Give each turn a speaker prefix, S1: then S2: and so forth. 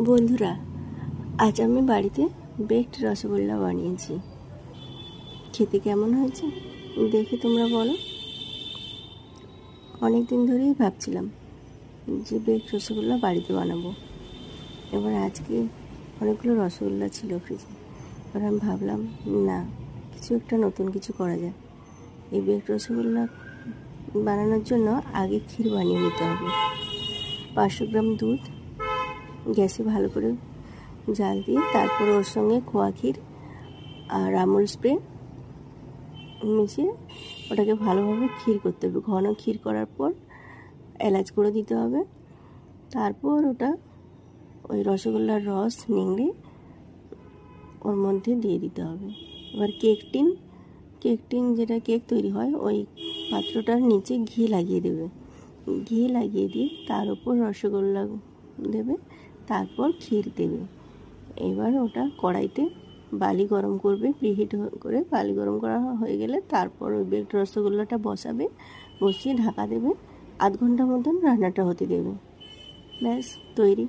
S1: বন্ধুরা, আজ আমি বাড়িতে বেকড রসগোল্লা বানিয়েছি। খেতে কেমন হয়েছে দেখে তোমরা বলো। অনেক দিন ধরেই ভাবছিলাম যে বেকড রসগোল্লা বাড়িতে বানাবো। এবার আজকে অনেকগুলো রসগোল্লা ছিল ফ্রিজে। এবার আমি ভাবলাম না, কিছু একটা নতুন কিছু করা যায়। এই বেকড রসগোল্লা বানানোর জন্য আগে ক্ষীর বানিয়ে নিতে হবে। 500 গ্রাম দুধ গ্যাসে ভালো করে জাল দিয়ে তারপর ওর সঙ্গে খোয়া ক্ষীর আর আমুল স্প্রে মিশিয়ে ওটাকে ভালোভাবে ক্ষীর করতে হবে। ঘন ক্ষীর করার পর এলাচ গুঁড়ো দিতে হবে। তারপর ওটা ওই রসগোল্লার রস নিংড়ে ওর মধ্যে দিয়ে দিতে হবে। এবার কেক টিন যেটা কেক তৈরি হয় ওই পাত্রটার নিচে ঘি লাগিয়ে দেবে। ঘি লাগিয়ে দিয়ে তার উপর রসগোল্লা দেবে, তারপর ক্ষীর দেবে। এবার ওটা কড়াইতে বালি গরম করবে, প্রিহিট করে বালি গরম করা হয়ে গেলে তারপর ওই বেকড রসগোল্লাটা বসাবে, বসিয়ে ঢাকা দেবে। আধ ঘন্টা মতন রান্নাটা হতে দেবে। ব্যাস তৈরি।